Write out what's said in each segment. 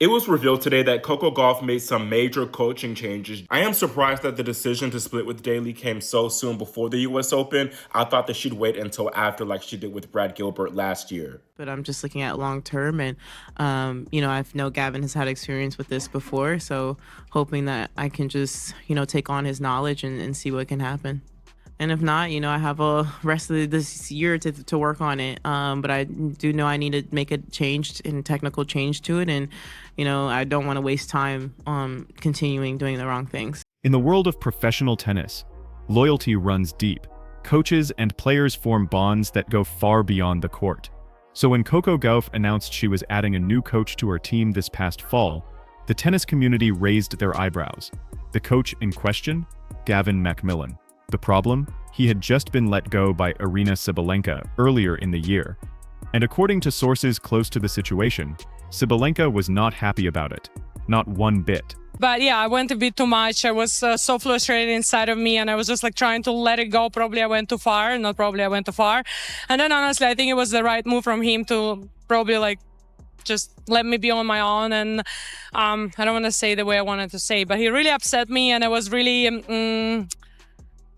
It was revealed today that Coco Gauff made some major coaching changes. I am surprised that the decision to split with Daly came so soon before the US Open. I thought that she'd wait until after, like she did with Brad Gilbert last year. But I'm just looking at long term, and I know Gavin has had experience with this before, so hoping that I can just take on his knowledge and see what can happen. And if not, I have a rest of this year to work on it. But I do know I need to make a change and technical change to it. And, I don't want to waste time continuing doing the wrong things. In the world of professional tennis, loyalty runs deep. Coaches and players form bonds that go far beyond the court. So when Coco Gauff announced she was adding a new coach to her team this past fall, the tennis community raised their eyebrows. The coach in question? Gavin MacMillan. The problem? He had just been let go by Aryna Sabalenka earlier in the year. And according to sources close to the situation, Sabalenka was not happy about it. Not one bit. But yeah, I went a bit too much. I was so frustrated inside of me, and I was just trying to let it go. Probably I went too far. Not probably I went too far. And then honestly, I think it was the right move from him to probably just let me be on my own. And I don't want to say the way I wanted to say, but he really upset me, and I was really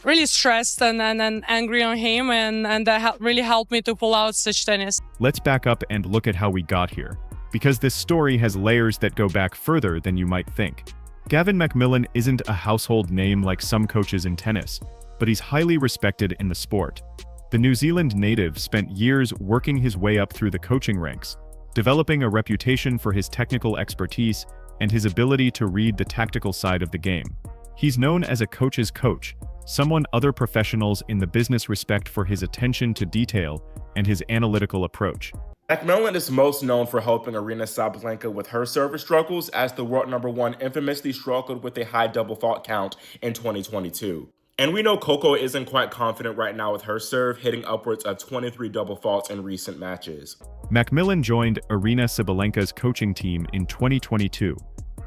really stressed and angry on him, and that really helped me to pull out such tennis. Let's back up and look at how we got here, because this story has layers that go back further than you might think. Gavin MacMillan isn't a household name like some coaches in tennis, but he's highly respected in the sport. The New Zealand native spent years working his way up through the coaching ranks, developing a reputation for his technical expertise and his ability to read the tactical side of the game. He's known as a coach's coach, someone other professionals in the business respect for his attention to detail and his analytical approach. McMillan is most known for helping Aryna Sabalenka with her service struggles, as the world number one infamously struggled with a high double fault count in 2022. And we know Coco isn't quite confident right now with her serve, hitting upwards of 23 double faults in recent matches. MacMillan joined Aryna Sabalenka's coaching team in 2022,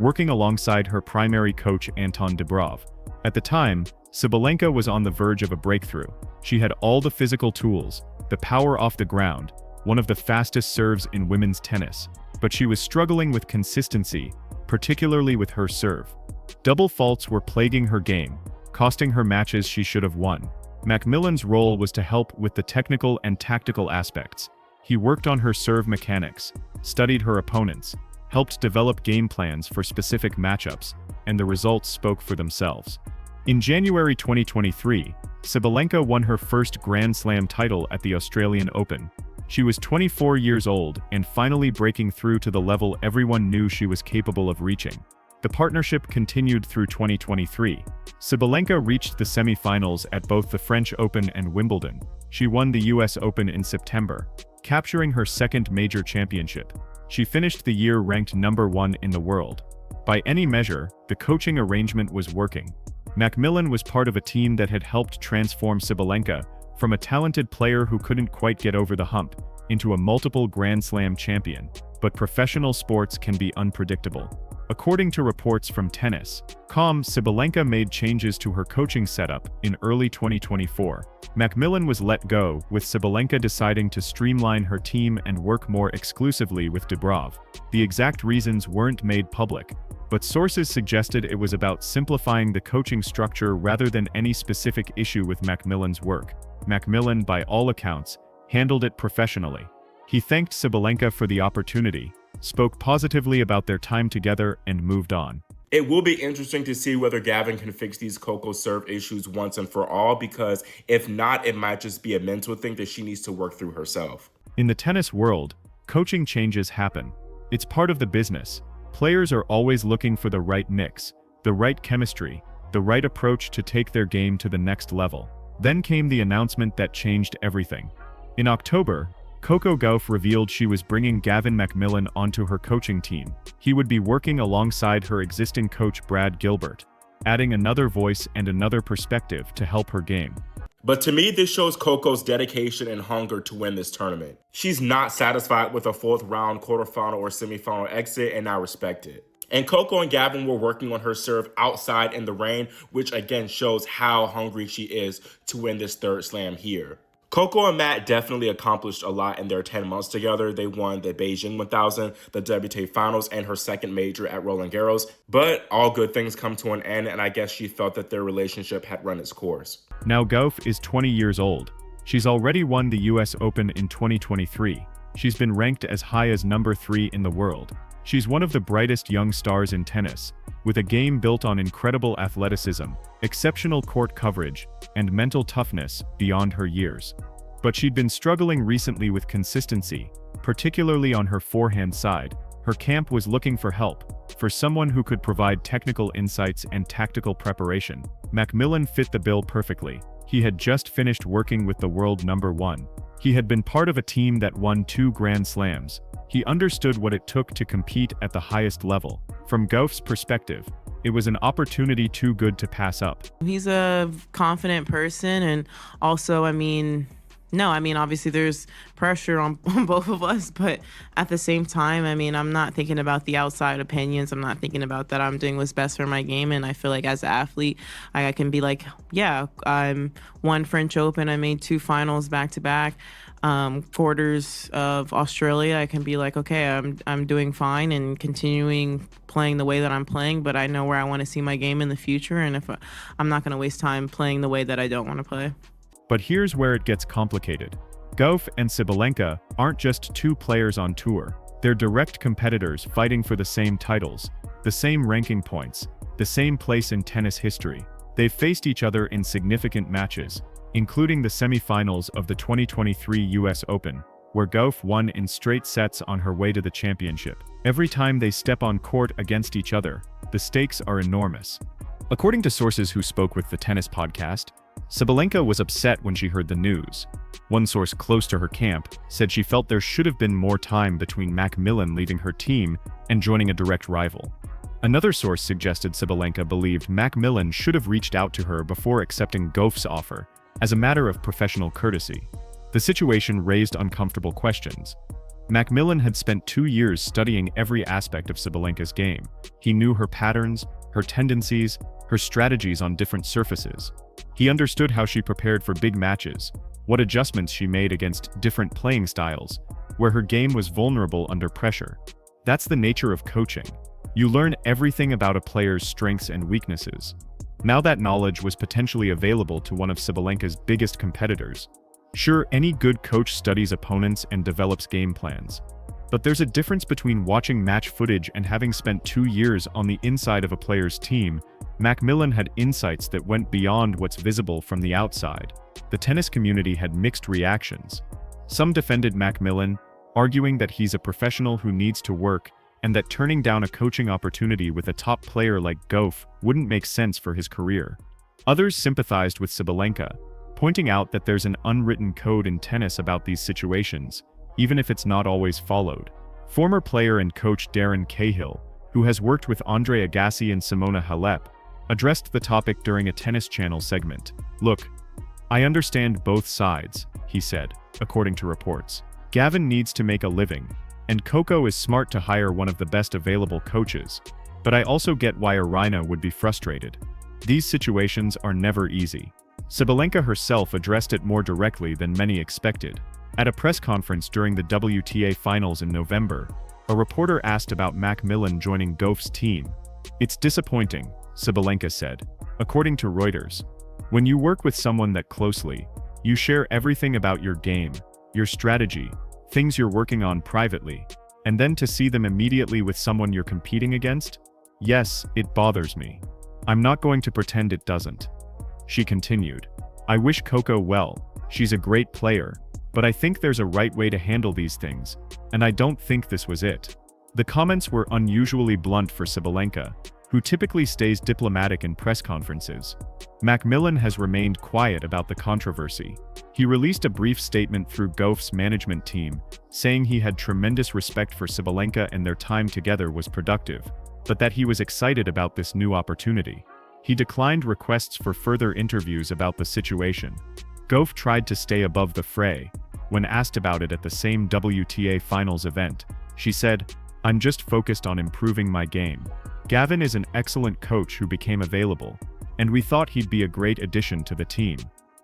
working alongside her primary coach Anton Dubrov. At the time, Sabalenka was on the verge of a breakthrough. She had all the physical tools, the power off the ground, one of the fastest serves in women's tennis, but she was struggling with consistency, particularly with her serve. Double faults were plaguing her game, costing her matches she should have won. MacMillan's role was to help with the technical and tactical aspects. He worked on her serve mechanics, studied her opponents, helped develop game plans for specific matchups, and the results spoke for themselves. In January 2023, Sabalenka won her first Grand Slam title at the Australian Open. She was 24 years old and finally breaking through to the level everyone knew she was capable of reaching. The partnership continued through 2023. Sabalenka reached the semi-finals at both the French Open and Wimbledon. She won the US Open in September, capturing her second major championship. She finished the year ranked #1 in the world. By any measure, the coaching arrangement was working. MacMillan was part of a team that had helped transform Sabalenka from a talented player who couldn't quite get over the hump into a multiple Grand Slam champion. But professional sports can be unpredictable. According to reports from Tennis.com, Sabalenka made changes to her coaching setup in early 2024. MacMillan was let go, with Sabalenka deciding to streamline her team and work more exclusively with Dubrov. The exact reasons weren't made public, but sources suggested it was about simplifying the coaching structure rather than any specific issue with MacMillan's work. MacMillan, by all accounts, handled it professionally. He thanked Sabalenka for the opportunity, spoke positively about their time together, and moved on. It will be interesting to see whether Gavin can fix these Coco serve issues once and for all, because if not, it might just be a mental thing that she needs to work through herself. In the tennis world, coaching changes happen. It's part of the business. Players are always looking for the right mix, the right chemistry, the right approach to take their game to the next level. Then came the announcement that changed everything. In October, Coco Gauff revealed she was bringing Gavin MacMillan onto her coaching team. He would be working alongside her existing coach Brad Gilbert, adding another voice and another perspective to help her game. But to me, this shows Coco's dedication and hunger to win this tournament. She's not satisfied with a fourth round, quarterfinal, or semifinal exit, and I respect it. And Coco and Gavin were working on her serve outside in the rain, which again shows how hungry she is to win this third slam here. Coco and Matt definitely accomplished a lot in their 10 months together. They won the Beijing 1000, the WTA Finals, and her second major at Roland Garros. But all good things come to an end, and I guess she felt that their relationship had run its course. Now Gauff is 20 years old. She's already won the US Open in 2023. She's been ranked as high as number 3 in the world. She's one of the brightest young stars in tennis, with a game built on incredible athleticism, exceptional court coverage, and mental toughness beyond her years. But she'd been struggling recently with consistency, particularly on her forehand side. Her camp was looking for help, for someone who could provide technical insights and tactical preparation. MacMillan fit the bill perfectly. He had just finished working with the world number 1. He had been part of a team that won 2 Grand Slams. He understood what it took to compete at the highest level. From Gauff's perspective, it was an opportunity too good to pass up. He's a confident person, and also, obviously there's pressure on both of us, but at the same time, I'm not thinking about the outside opinions. I'm not thinking about that. I'm doing what's best for my game, and I feel like as an athlete, I can be like, yeah, I'm won French Open. I made 2 finals back-to-back. Quarters of Australia, I can be like, okay, I'm doing fine and continuing playing the way that I'm playing, but I know where I want to see my game in the future, and if I'm not going to waste time playing the way that I don't want to play. But here's where it gets complicated. Gauff and Sabalenka aren't just 2 players on tour. They're direct competitors fighting for the same titles, the same ranking points, the same place in tennis history. They've faced each other in significant matches, including the semi-finals of the 2023 US Open, where Gauff won in straight sets on her way to the championship. Every time they step on court against each other, the stakes are enormous. According to sources who spoke with the tennis podcast, Sabalenka was upset when she heard the news. One source close to her camp said she felt there should have been more time between MacMillan leaving her team and joining a direct rival. Another source suggested Sabalenka believed MacMillan should have reached out to her before accepting Gauff's offer, as a matter of professional courtesy. The situation raised uncomfortable questions. MacMillan had spent 2 years studying every aspect of Sabalenka's game. He knew her patterns, her tendencies, her strategies on different surfaces. He understood how she prepared for big matches, what adjustments she made against different playing styles, where her game was vulnerable under pressure. That's the nature of coaching. You learn everything about a player's strengths and weaknesses. Now that knowledge was potentially available to one of Sabalenka's biggest competitors. Sure, any good coach studies opponents and develops game plans. But there's a difference between watching match footage and having spent 2 years on the inside of a player's team. MacMillan had insights that went beyond what's visible from the outside. The tennis community had mixed reactions. Some defended MacMillan, arguing that he's a professional who needs to work, and that turning down a coaching opportunity with a top player like Gauff wouldn't make sense for his career. Others sympathized with Sabalenka, pointing out that there's an unwritten code in tennis about these situations, even if it's not always followed. Former player and coach Darren Cahill, who has worked with Andre Agassi and Simona Halep, addressed the topic during a Tennis Channel segment. "Look, I understand both sides," he said, according to reports. "Gavin needs to make a living, and Coco is smart to hire one of the best available coaches. But I also get why Aryna would be frustrated. These situations are never easy." Sabalenka herself addressed it more directly than many expected. At a press conference during the WTA Finals in November, a reporter asked about MacMillan joining Gauff's team. "It's disappointing," Sabalenka said. According to Reuters, "When you work with someone that closely, you share everything about your game, your strategy, things you're working on privately, and then to see them immediately with someone you're competing against? Yes, it bothers me. I'm not going to pretend it doesn't." She continued, "I wish Coco well, she's a great player, but I think there's a right way to handle these things, and I don't think this was it." The comments were unusually blunt for Sabalenka, who typically stays diplomatic in press conferences. MacMillan has remained quiet about the controversy. He released a brief statement through Gauff's management team, saying he had tremendous respect for Sabalenka and their time together was productive, but that he was excited about this new opportunity. He declined requests for further interviews about the situation. Gauff tried to stay above the fray. When asked about it at the same WTA Finals event, she said, "I'm just focused on improving my game. Gavin is an excellent coach who became available, and we thought he'd be a great addition to the team.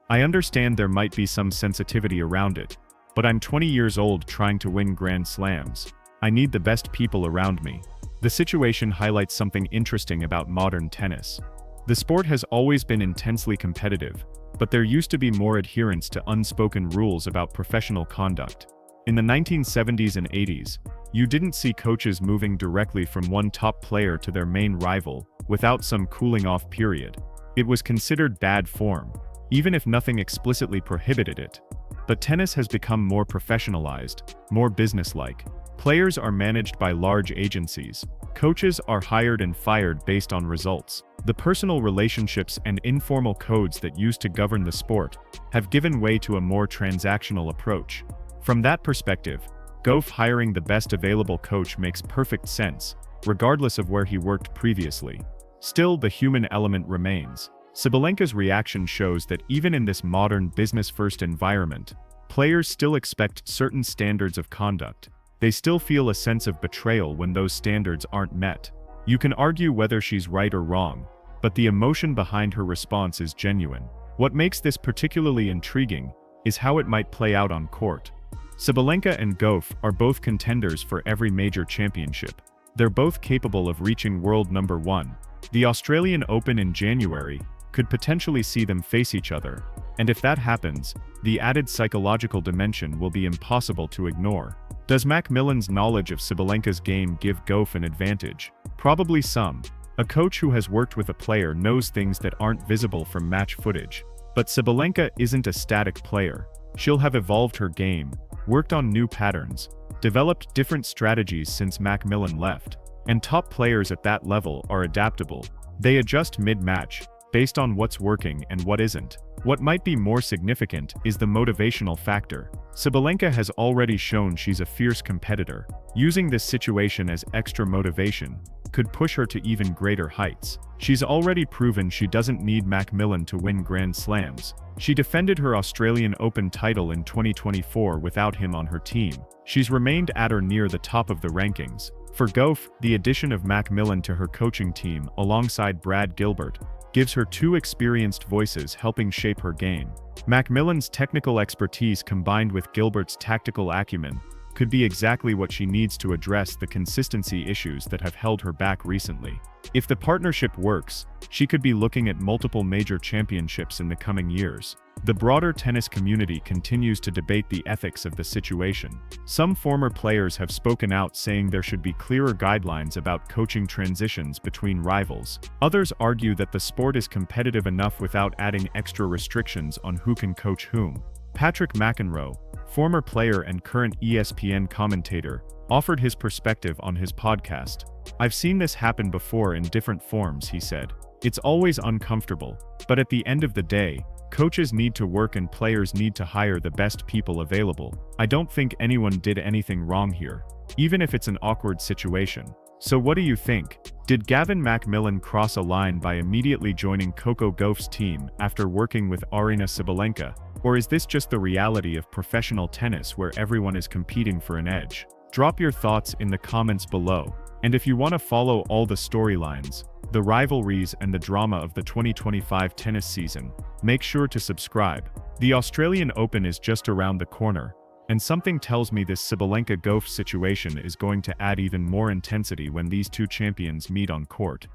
I understand there might be some sensitivity around it, but I'm 20 years old trying to win Grand Slams. I need the best people around me. The situation highlights something interesting about modern tennis. The sport has always been intensely competitive, but there used to be more adherence to unspoken rules about professional conduct. In the 1970s and 80s, you didn't see coaches moving directly from one top player to their main rival without some cooling off period. It was considered bad form, even if nothing explicitly prohibited it. But tennis has become more professionalized, more businesslike. Players are managed by large agencies. Coaches are hired and fired based on results. The personal relationships and informal codes that used to govern the sport have given way to a more transactional approach. From that perspective, Gauff hiring the best available coach makes perfect sense, regardless of where he worked previously. Still, the human element remains. Sabalenka's reaction shows that even in this modern business-first environment, players still expect certain standards of conduct. They still feel a sense of betrayal when those standards aren't met. You can argue whether she's right or wrong, but the emotion behind her response is genuine. What makes this particularly intriguing is how it might play out on court. Sabalenka and Gauff are both contenders for every major championship. They're both capable of reaching world number one. The Australian Open in January could potentially see them face each other, and if that happens, the added psychological dimension will be impossible to ignore. Does MacMillan's knowledge of Sabalenka's game give Gauff an advantage? Probably some. A coach who has worked with a player knows things that aren't visible from match footage. But Sabalenka isn't a static player. She'll have evolved her game, worked on new patterns, developed different strategies since MacMillan left. And top players at that level are adaptable. They adjust mid-match, based on what's working and what isn't. What might be more significant is the motivational factor. Sabalenka has already shown she's a fierce competitor. Using this situation as extra motivation could push her to even greater heights. She's already proven she doesn't need MacMillan to win Grand Slams. She defended her Australian Open title in 2024 without him on her team. She's remained at or near the top of the rankings. For Gauff, the addition of MacMillan to her coaching team alongside Brad Gilbert gives her two experienced voices helping shape her game. MacMillan's technical expertise combined with Gilbert's tactical acumen could be exactly what she needs to address the consistency issues that have held her back recently. If the partnership works, she could be looking at multiple major championships in the coming years. The broader tennis community continues to debate the ethics of the situation. Some former players have spoken out saying there should be clearer guidelines about coaching transitions between rivals. Others argue that the sport is competitive enough without adding extra restrictions on who can coach whom. Patrick McEnroe, former player and current ESPN commentator, offered his perspective on his podcast. "I've seen this happen before in different forms," he said. "It's always uncomfortable, but at the end of the day, coaches need to work and players need to hire the best people available. I don't think anyone did anything wrong here, even if it's an awkward situation." So what do you think? Did Gavin MacMillan cross a line by immediately joining Coco Gauff's team after working with Aryna Sabalenka? Or is this just the reality of professional tennis where everyone is competing for an edge? Drop your thoughts in the comments below. And if you want to follow all the storylines, the rivalries and the drama of the 2025 tennis season, make sure to subscribe. The Australian Open is just around the corner, and something tells me this Sabalenka-Gauff situation is going to add even more intensity when these two champions meet on court.